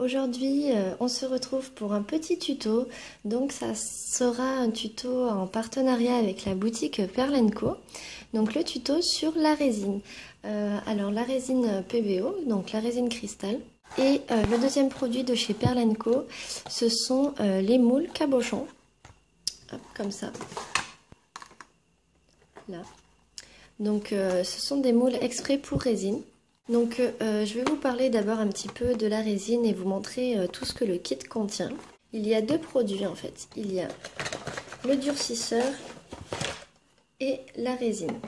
Aujourd'hui, on se retrouve pour un petit tuto. Donc ça sera un tuto en partenariat avec la boutique Pearl & Co. Donc le tuto sur la résine. Alors la résine PBO, donc la résine cristal. Et le deuxième produit de chez Pearl & Co, ce sont les moules cabochons. Hop, comme ça. Là. Donc ce sont des moules exprès pour résine. Donc je vais vous parler d'abord un petit peu de la résine et vous montrer tout ce que le kit contient. Il y a deux produits en fait. Il y a le durcisseur et la résine.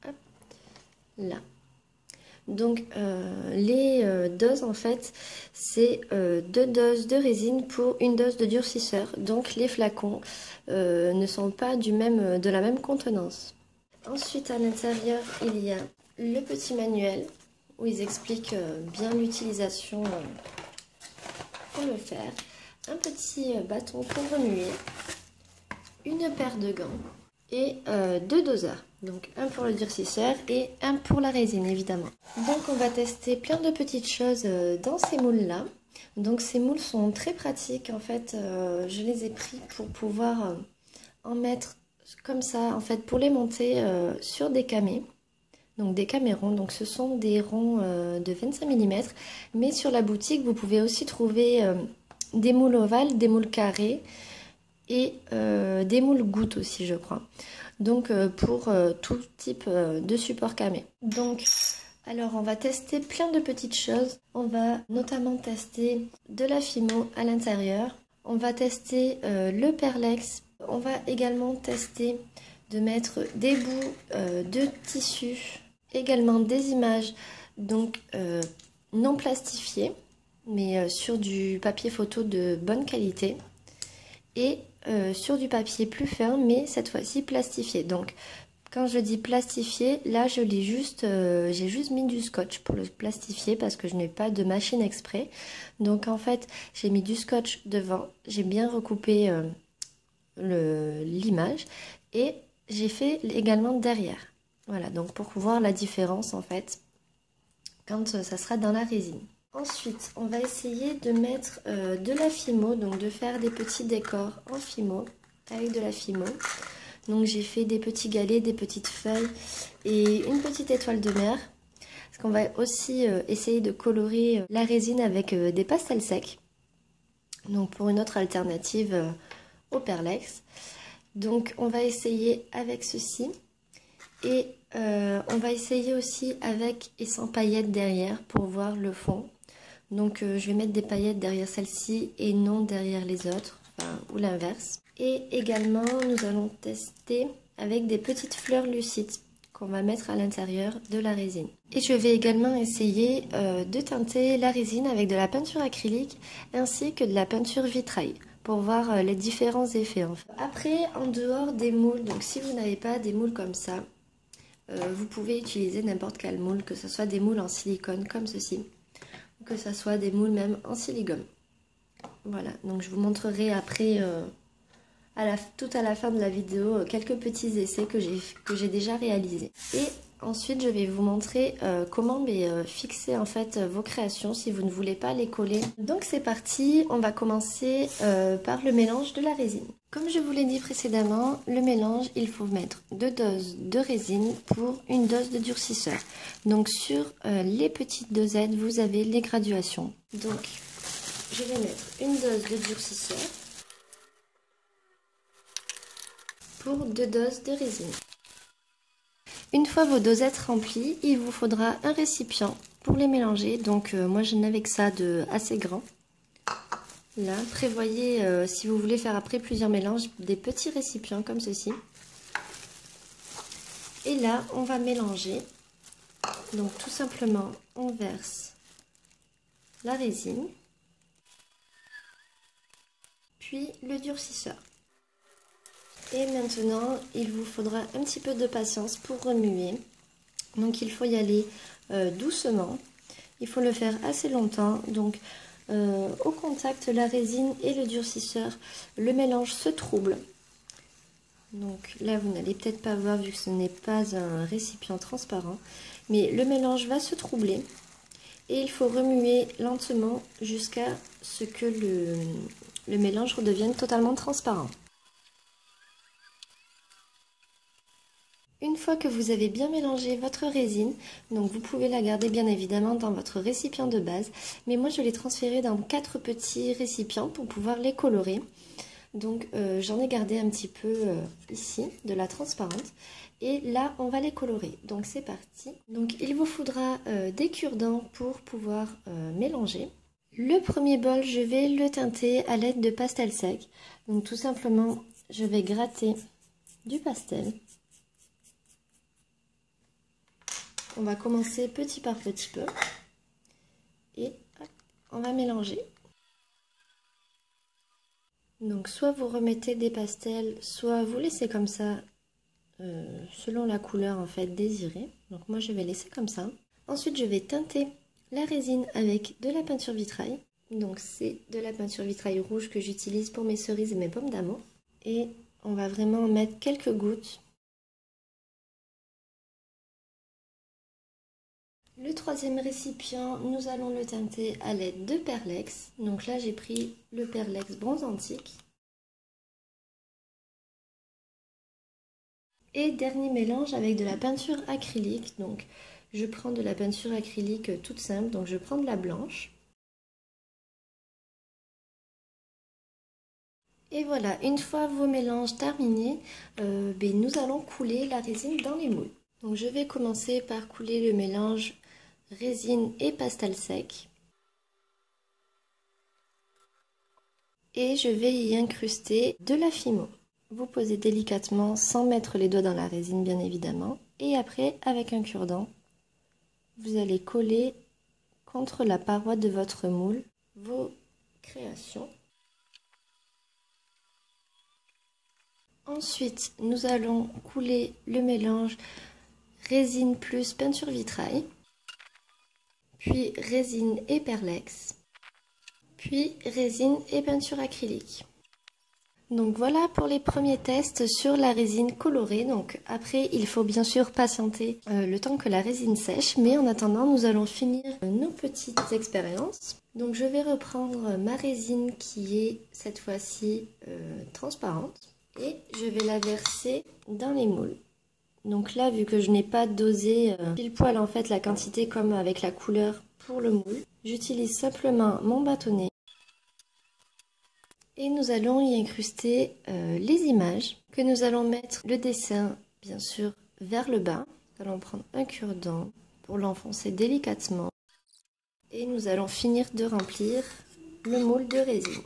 Hop, là. Donc les doses en fait, c'est 2 doses de résine pour une dose de durcisseur. Donc les flacons ne sont pas de la même contenance. Ensuite, à l'intérieur, il y a le petit manuel où ils expliquent bien l'utilisation pour le faire. Un petit bâton pour remuer, une paire de gants et 2 doseurs. Donc un pour le durcisseur et un pour la résine évidemment. Donc on va tester plein de petites choses dans ces moules-là. Donc ces moules sont très pratiques en fait. Je les ai pris pour pouvoir en mettre comme ça en fait pour les monter sur des camés. Donc des camés ronds, donc ce sont des ronds de 25 mm. Mais sur la boutique, vous pouvez aussi trouver des moules ovales, des moules carrés et des moules gouttes aussi, je crois. Donc pour tout type de support camé. Donc, alors on va tester plein de petites choses. On va notamment tester de la fimo à l'intérieur. On va tester le perlex. On va également tester de mettre des bouts de tissu. Également des images donc non plastifiées mais sur du papier photo de bonne qualité et sur du papier plus fin mais cette fois-ci plastifié. Donc quand je dis plastifié, là j'ai juste mis du scotch pour le plastifier parce que je n'ai pas de machine exprès. Donc en fait j'ai mis du scotch devant, j'ai bien recoupé l'image et j'ai fait également derrière. Voilà, donc pour voir la différence en fait quand ça sera dans la résine. Ensuite, on va essayer de mettre de la fimo, donc de faire des petits décors en fimo avec de la fimo. Donc j'ai fait des petits galets, des petites feuilles et une petite étoile de mer. Parce qu'on va aussi essayer de colorer la résine avec des pastels secs. Donc pour une autre alternative au perlex. Donc on va essayer avec ceci. Et on va essayer aussi avec et sans paillettes derrière pour voir le fond. Donc je vais mettre des paillettes derrière celle-ci et non derrière les autres, enfin, ou l'inverse. Et également nous allons tester avec des petites fleurs lucides qu'on va mettre à l'intérieur de la résine. Et je vais également essayer de teinter la résine avec de la peinture acrylique ainsi que de la peinture vitrail, pour voir les différents effets en fait. Après, en dehors des moules, donc si vous n'avez pas des moules comme ça, vous pouvez utiliser n'importe quel moule, que ce soit des moules en silicone comme ceci, ou que ce soit des moules même en silicone. Voilà, donc je vous montrerai après, tout à la fin de la vidéo, quelques petits essais que j'ai déjà réalisés. Et ensuite, je vais vous montrer comment fixer en fait vos créations si vous ne voulez pas les coller. Donc c'est parti, on va commencer par le mélange de la résine. Comme je vous l'ai dit précédemment, le mélange, il faut mettre 2 doses de résine pour une dose de durcisseur. Donc sur les petites dosettes, vous avez les graduations. Donc je vais mettre une dose de durcisseur pour 2 doses de résine. Une fois vos dosettes remplies, il vous faudra un récipient pour les mélanger. Donc moi je n'avais que ça de assez grand. Là, prévoyez, si vous voulez faire après plusieurs mélanges, des petits récipients comme ceci. Et là, on va mélanger. Donc tout simplement, on verse la résine, puis le durcisseur. Et maintenant, il vous faudra un petit peu de patience pour remuer. Donc il faut y aller doucement. Il faut le faire assez longtemps. Donc au contact, la résine et le durcisseur, le mélange se trouble. Donc là, vous n'allez peut-être pas voir vu que ce n'est pas un récipient transparent. Mais le mélange va se troubler. Et il faut remuer lentement jusqu'à ce que le mélange redevienne totalement transparent. Une fois que vous avez bien mélangé votre résine, donc vous pouvez la garder bien évidemment dans votre récipient de base, mais moi je l'ai transférée dans 4 petits récipients pour pouvoir les colorer. Donc j'en ai gardé un petit peu ici, de la transparente, et là on va les colorer. Donc c'est parti. Donc il vous faudra des cure-dents pour pouvoir mélanger. Le premier bol, je vais le teinter à l'aide de pastel sec. Donc tout simplement, je vais gratter du pastel. On va commencer petit par petit peu et hop, on va mélanger. Donc soit vous remettez des pastels, soit vous laissez comme ça selon la couleur en fait désirée. Donc moi je vais laisser comme ça. Ensuite je vais teinter la résine avec de la peinture vitrail. Donc c'est de la peinture vitrail rouge que j'utilise pour mes cerises et mes pommes d'amour. Et on va vraiment en mettre quelques gouttes. Le troisième récipient, nous allons le teinter à l'aide de perlex. Donc là, j'ai pris le perlex bronze antique. Et dernier mélange avec de la peinture acrylique. Donc je prends de la peinture acrylique toute simple. Donc je prends de la blanche. Et voilà, une fois vos mélanges terminés, nous allons couler la résine dans les moules. Donc je vais commencer par couler le mélange résine et pastel sec. Et je vais y incruster de la fimo. Vous posez délicatement sans mettre les doigts dans la résine bien évidemment. Et après avec un cure-dent, vous allez coller contre la paroi de votre moule vos créations. Ensuite, nous allons couler le mélange résine plus peinture vitrail. Puis résine et perlex, puis résine et peinture acrylique. Donc voilà pour les premiers tests sur la résine colorée. Donc après il faut bien sûr patienter le temps que la résine sèche, mais en attendant nous allons finir nos petites expériences. Donc je vais reprendre ma résine qui est cette fois-ci transparente et je vais la verser dans les moules. Donc là, vu que je n'ai pas dosé pile poil en fait la quantité comme avec la couleur pour le moule, j'utilise simplement mon bâtonnet. Et nous allons y incruster les images, que nous allons mettre le dessin bien sûr vers le bas. Nous allons prendre un cure-dent pour l'enfoncer délicatement. Et nous allons finir de remplir le moule de résine.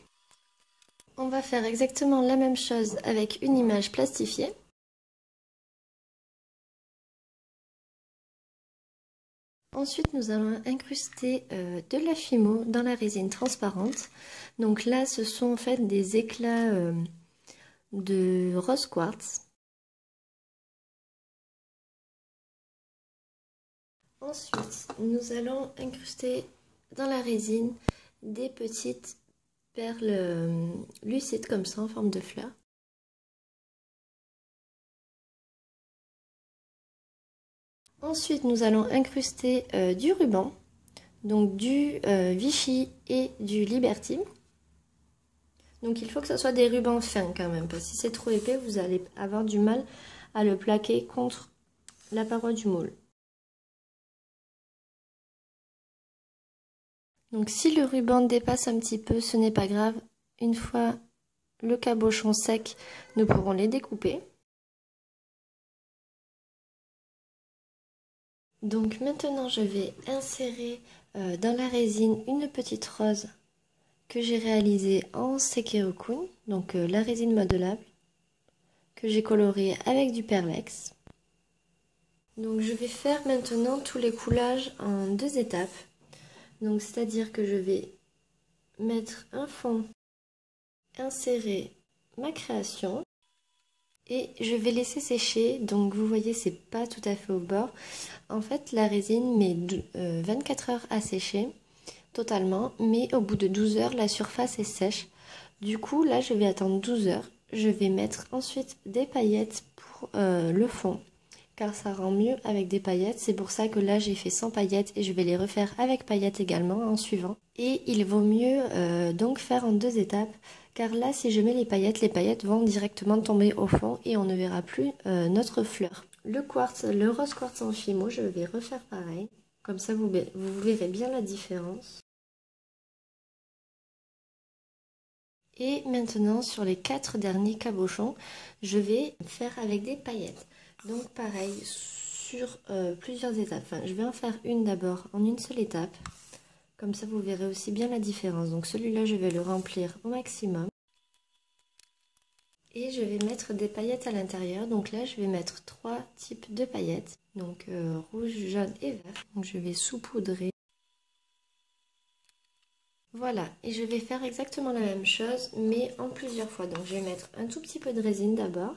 On va faire exactement la même chose avec une image plastifiée. Ensuite, nous allons incruster de la fimo dans la résine transparente. Donc là, ce sont en fait des éclats de rose quartz. Ensuite, nous allons incruster dans la résine des petites perles lucides comme ça en forme de fleurs. Ensuite, nous allons incruster du ruban, donc du Vichy et du Liberty. Donc il faut que ce soit des rubans fins quand même, parce que si c'est trop épais, vous allez avoir du mal à le plaquer contre la paroi du moule. Donc si le ruban dépasse un petit peu, ce n'est pas grave. Une fois le cabochon sec, nous pourrons les découper. Donc maintenant je vais insérer dans la résine une petite rose que j'ai réalisée en Sekirokun, donc la résine modelable, que j'ai colorée avec du perlex. Donc je vais faire maintenant tous les coulages en 2 étapes. Donc c'est-à-dire que je vais mettre un fond, insérer ma création. Et je vais laisser sécher, donc vous voyez c'est pas tout à fait au bord. En fait la résine met 24 heures à sécher totalement, mais au bout de 12 heures la surface est sèche. Du coup là je vais attendre 12 heures, je vais mettre ensuite des paillettes pour le fond car ça rend mieux avec des paillettes. C'est pour ça que là j'ai fait sans paillettes et je vais les refaire avec paillettes également en suivant. Et il vaut mieux donc faire en 2 étapes, car là si je mets les paillettes vont directement tomber au fond et on ne verra plus notre fleur. Le rose quartz en fimo, je vais refaire pareil, comme ça vous verrez bien la différence. Et maintenant sur les 4 derniers cabochons, je vais faire avec des paillettes. Donc pareil, sur plusieurs étapes. Enfin, je vais en faire une d'abord en une seule étape. Comme ça, vous verrez aussi bien la différence. Donc celui-là, je vais le remplir au maximum. Et je vais mettre des paillettes à l'intérieur. Donc là, je vais mettre 3 types de paillettes. Donc rouge, jaune et vert. Donc je vais saupoudrer. Voilà, et je vais faire exactement la même chose, mais en plusieurs fois. Donc je vais mettre un tout petit peu de résine d'abord.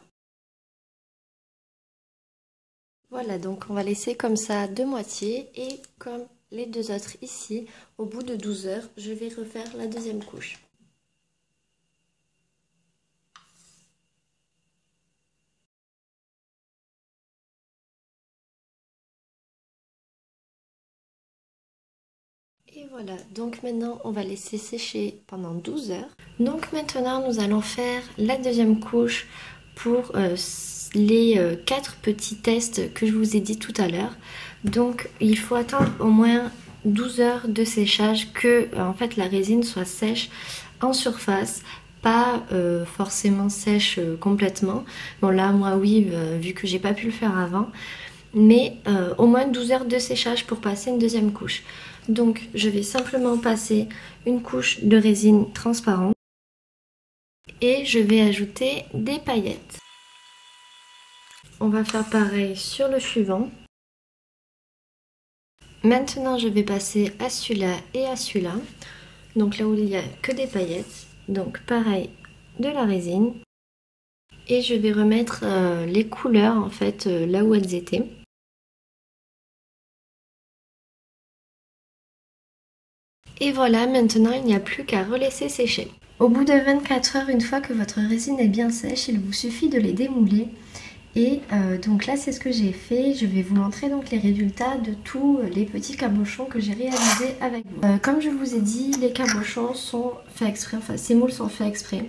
Voilà, donc on va laisser comme ça de moitié, et comme les 2 autres ici, au bout de 12 heures, je vais refaire la deuxième couche. Et voilà, donc maintenant on va laisser sécher pendant 12 heures. Donc maintenant nous allons faire la deuxième couche pour les 4 petits tests que je vous ai dit tout à l'heure. Donc il faut attendre au moins 12 heures de séchage, que en fait la résine soit sèche en surface, pas forcément sèche complètement. Bon là moi oui, vu que j'ai pas pu le faire avant, mais au moins 12 heures de séchage pour passer une deuxième couche. Donc je vais simplement passer une couche de résine transparente et je vais ajouter des paillettes. On va faire pareil sur le suivant. Maintenant je vais passer à celui-là et à celui-là. Donc là où il n'y a que des paillettes. Donc pareil, de la résine. Et je vais remettre les couleurs en fait là où elles étaient. Et voilà, maintenant il n'y a plus qu'à relaisser sécher. Au bout de 24 heures, une fois que votre résine est bien sèche, il vous suffit de les démouler. Et donc là c'est ce que j'ai fait. Je vais vous montrer donc les résultats de tous les petits cabochons que j'ai réalisés avec vous. Comme je vous ai dit, les cabochons sont faits exprès, enfin ces moules sont faits exprès.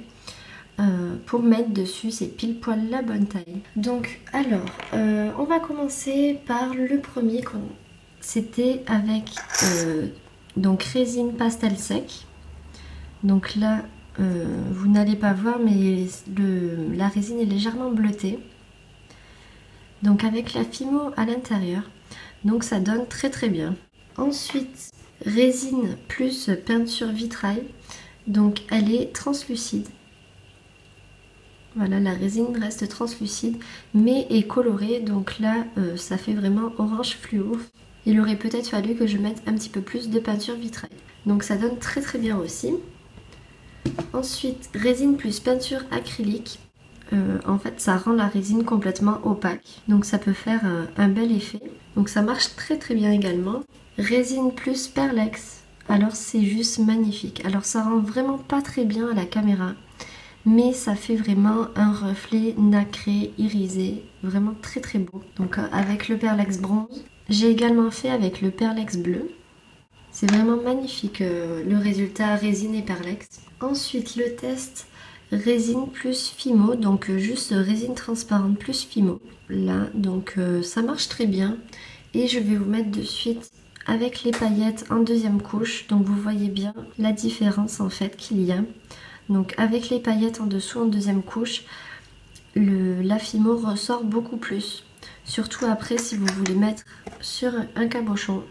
Pour mettre dessus, c'est pile poil la bonne taille. Donc alors, on va commencer par le premier. C'était avec donc résine pastel sec. Donc là vous n'allez pas voir, mais la résine est légèrement bleutée. Donc avec la fimo à l'intérieur. Donc ça donne très très bien. Ensuite, résine plus peinture vitrail. Donc elle est translucide. Voilà, la résine reste translucide mais est colorée. Donc là ça fait vraiment orange fluo. Il aurait peut-être fallu que je mette un petit peu plus de peinture vitrail. Donc ça donne très très bien aussi. Ensuite, résine plus peinture acrylique. En fait, ça rend la résine complètement opaque. Donc ça peut faire un bel effet. Donc ça marche très très bien également. Résine plus perlex. Alors c'est juste magnifique. Alors ça rend vraiment pas très bien à la caméra, mais ça fait vraiment un reflet nacré, irisé. Vraiment très très beau. Donc avec le perlex bronze. J'ai également fait avec le perlex bleu. C'est vraiment magnifique le résultat résine et perlex. Ensuite le test résine plus fimo, donc juste résine transparente plus fimo. Là, donc ça marche très bien. Et je vais vous mettre de suite avec les paillettes en deuxième couche. Donc vous voyez bien la différence en fait qu'il y a. Donc avec les paillettes en dessous en deuxième couche, la fimo ressort beaucoup plus. Surtout après si vous voulez mettre sur un cabochon.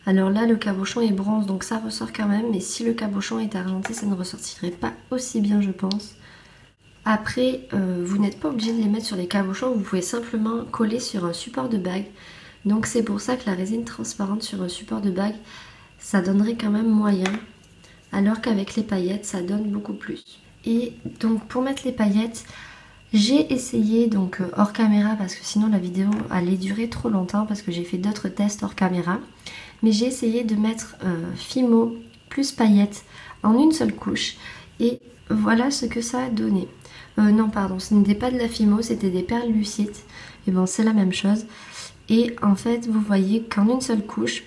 Alors là le cabochon est bronze donc ça ressort quand même, mais si le cabochon est argenté ça ne ressortirait pas aussi bien je pense. Après vous n'êtes pas obligé de les mettre sur les cabochons, vous pouvez simplement coller sur un support de bague. Donc c'est pour ça que la résine transparente sur un support de bague ça donnerait quand même moyen, alors qu'avec les paillettes ça donne beaucoup plus. Et donc pour mettre les paillettes, j'ai essayé donc hors caméra parce que sinon la vidéo allait durer trop longtemps parce que j'ai fait d'autres tests hors caméra. Mais j'ai essayé de mettre fimo plus paillettes en une seule couche. Et voilà ce que ça a donné. Non pardon, ce n'était pas de la Fimo, c'était des perles lucides. Et bon c'est la même chose. Et en fait vous voyez qu'en une seule couche,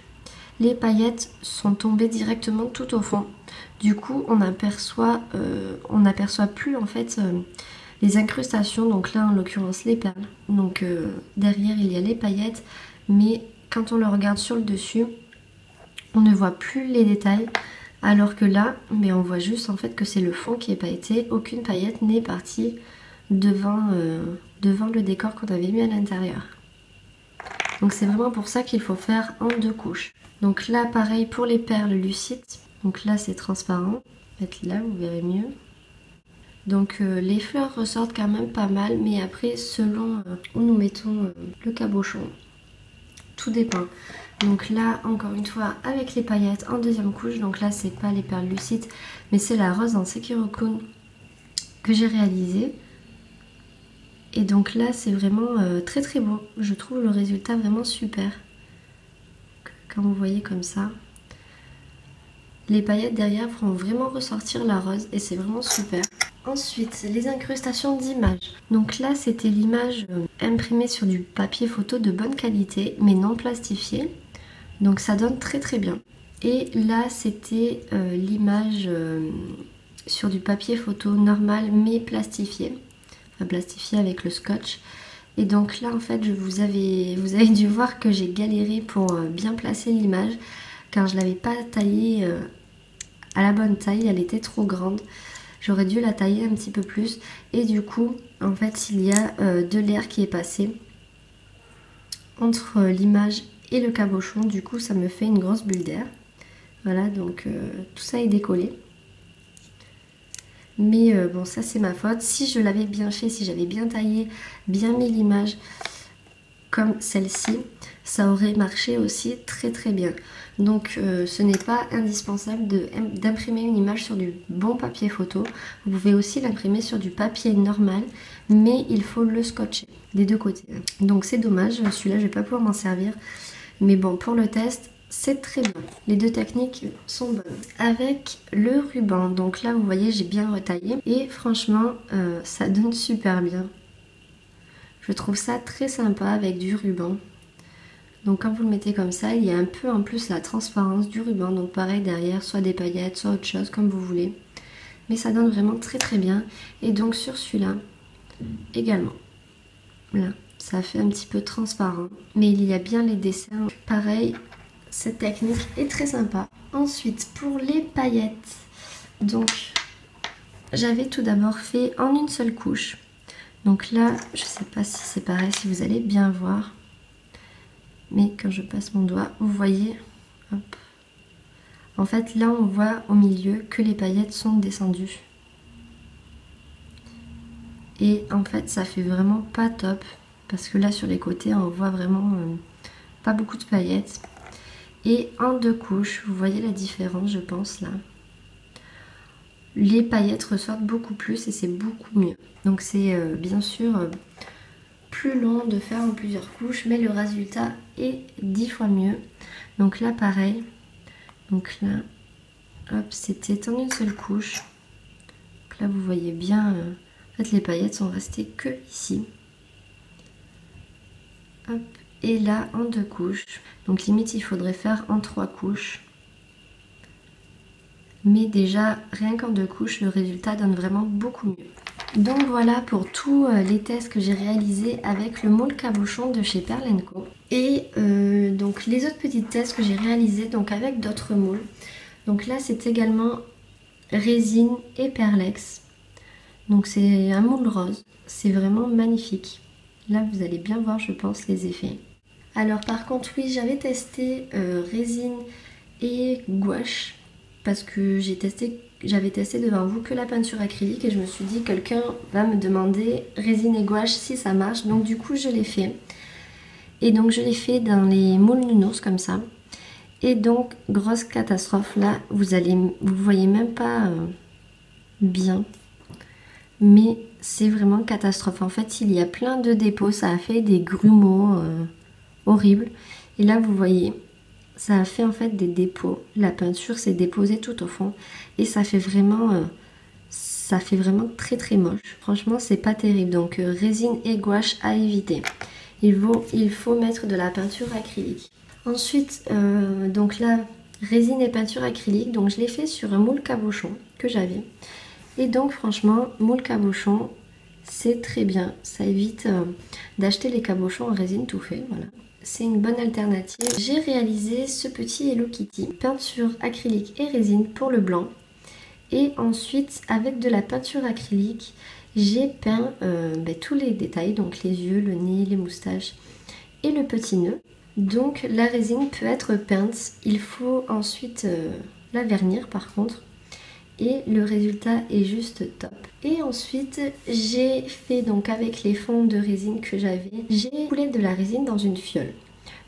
les paillettes sont tombées directement tout au fond. Du coup on n'aperçoit plus en fait les incrustations. Donc là en l'occurrence les perles. Donc derrière il y a les paillettes. Mais quand on le regarde sur le dessus, on ne voit plus les détails. Alors que là, mais on voit juste en fait que c'est le fond qui est pailleté. Aucune paillette n'est partie devant le décor qu'on avait mis à l'intérieur. Donc c'est vraiment pour ça qu'il faut faire en 2 couches. Donc là pareil pour les perles lucides. Donc là c'est transparent. Peut-être là vous verrez mieux. Donc les fleurs ressortent quand même pas mal. Mais après selon où nous mettons le cabochon. Tout dépend. Donc là, encore une fois, avec les paillettes en 2e couche. Donc là, c'est pas les perles lucides, mais c'est la rose en Sekirokun que j'ai réalisé. Et donc là, c'est vraiment très très beau. Je trouve le résultat vraiment super. Quand vous voyez comme ça. Les paillettes derrière feront vraiment ressortir la rose et c'est vraiment super. Ensuite, les incrustations d'images. Donc là, c'était l'image imprimée sur du papier photo de bonne qualité, mais non plastifié. Donc ça donne très très bien. Et là c'était l'image sur du papier photo normal mais plastifié. Enfin plastifié avec le scotch. Et donc là en fait vous avez dû voir que j'ai galéré pour bien placer l'image. Car je ne l'avais pas taillée à la bonne taille, elle était trop grande. J'aurais dû la tailler un petit peu plus. Et du coup en fait il y a de l'air qui est passé entre l'image et le cabochon, du coup ça me fait une grosse bulle d'air. Voilà, donc tout ça est décollé. Mais bon, ça c'est ma faute. Si je l'avais bien fait, si j'avais bien taillé, bien mis l'image comme celle-ci, ça aurait marché aussi très très bien. Donc ce n'est pas indispensable d'imprimer une image sur du bon papier photo. Vous pouvez aussi l'imprimer sur du papier normal, mais il faut le scotcher des 2 côtés. Donc c'est dommage, celui-là je vais pas pouvoir m'en servir. Mais bon, pour le test, c'est très bien. Les 2 techniques sont bonnes. Avec le ruban, donc là vous voyez j'ai bien retaillé. Et franchement, ça donne super bien. Je trouve ça très sympa avec du ruban. Donc quand vous le mettez comme ça, il y a un peu en plus la transparence du ruban. Donc pareil derrière, soit des paillettes, soit autre chose, comme vous voulez. Mais ça donne vraiment très très bien. Et donc sur celui-là, également. Là, ça fait un petit peu transparent. Mais il y a bien les dessins. Pareil, cette technique est très sympa. Ensuite, pour les paillettes. Donc, j'avais tout d'abord fait en une seule couche. Donc là, je ne sais pas si c'est pareil, si vous allez bien voir. Mais quand je passe mon doigt, vous voyez, hop. En fait, là, on voit au milieu que les paillettes sont descendues. Et en fait, ça fait vraiment pas top. Parce que là, sur les côtés, on voit vraiment pas beaucoup de paillettes. Et en 2 couches, vous voyez la différence, je pense, là. Les paillettes ressortent beaucoup plus et c'est beaucoup mieux. Donc c'est bien sûr plus long de faire en plusieurs couches, mais le résultat est 10 fois mieux. Donc là pareil, donc là, hop, c'était en une seule couche. Donc là vous voyez bien, en fait les paillettes sont restées que ici. Hop, et là en 2 couches. Donc limite il faudrait faire en 3 couches. Mais déjà, rien qu'en 2 couches, le résultat donne vraiment beaucoup mieux. Donc voilà pour tous les tests que j'ai réalisés avec le moule cabochon de chez Pearl & Co. Et donc les autres petits tests que j'ai réalisés donc avec d'autres moules. Donc là c'est également résine et perlex. Donc c'est un moule rose, c'est vraiment magnifique. Là vous allez bien voir je pense les effets. Alors par contre oui j'avais testé résine et gouache. Parce que j'avais testé devant vous que la peinture acrylique et je me suis dit quelqu'un va me demander résine et gouache si ça marche. Donc du coup je l'ai fait. Et donc je l'ai fait dans les moules nounours comme ça. Et donc grosse catastrophe là, vous voyez même pas bien. Mais c'est vraiment catastrophe. En fait il y a plein de dépôts, ça a fait des grumeaux horribles. Et là vous voyez... Ça a fait en fait des dépôts. La peinture s'est déposée tout au fond. Et ça fait vraiment ça fait vraiment très très moche. Franchement, c'est pas terrible. Donc résine et gouache à éviter. Il faut mettre de la peinture acrylique. Ensuite, donc là, résine et peinture acrylique. Donc je l'ai fait sur un moule cabochon que j'avais. Et donc franchement, moule cabochon, c'est très bien. Ça évite d'acheter les cabochons en résine tout fait. Voilà. C'est une bonne alternative. J'ai réalisé ce petit Hello Kitty. Peinture acrylique et résine pour le blanc. Et ensuite, avec de la peinture acrylique, j'ai peint tous les détails. Donc les yeux, le nez, les moustaches et le petit nœud. Donc la résine peut être peinte. Il faut ensuite la vernir par contre. Et le résultat est juste top. Et ensuite, j'ai fait donc avec les fonds de résine que j'avais, j'ai coulé de la résine dans une fiole.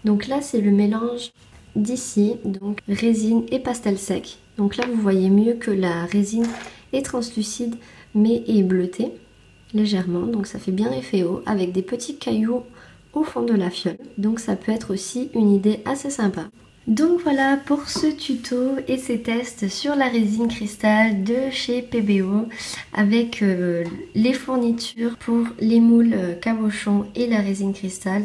Donc là, c'est le mélange d'ici, donc résine et pastel sec. Donc là, vous voyez mieux que la résine est translucide, mais est bleutée légèrement. Donc ça fait bien effet haut, avec des petits cailloux au fond de la fiole. Donc ça peut être aussi une idée assez sympa. Donc voilà pour ce tuto et ces tests sur la résine cristal de chez PBO avec les fournitures pour les moules cabochon et la résine cristal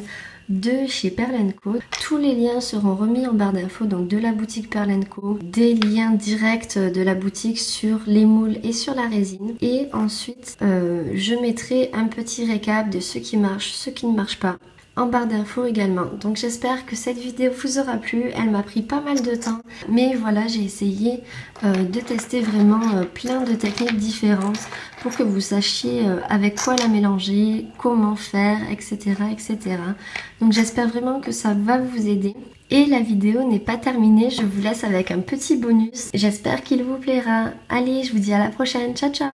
de chez Pearl & Co. Tous les liens seront remis en barre d'infos, donc de la boutique Pearl & Co, des liens directs de la boutique sur les moules et sur la résine. Et ensuite, je mettrai un petit récap de ce qui marche, ce qui ne marche pas en barre d'infos également. Donc j'espère que cette vidéo vous aura plu. Elle m'a pris pas mal de temps, mais voilà, j'ai essayé de tester vraiment plein de techniques différentes pour que vous sachiez avec quoi la mélanger, comment faire, etc. etc. Donc j'espère vraiment que ça va vous aider. Et la vidéo n'est pas terminée, je vous laisse avec un petit bonus. J'espère qu'il vous plaira. Allez, je vous dis à la prochaine. Ciao ciao.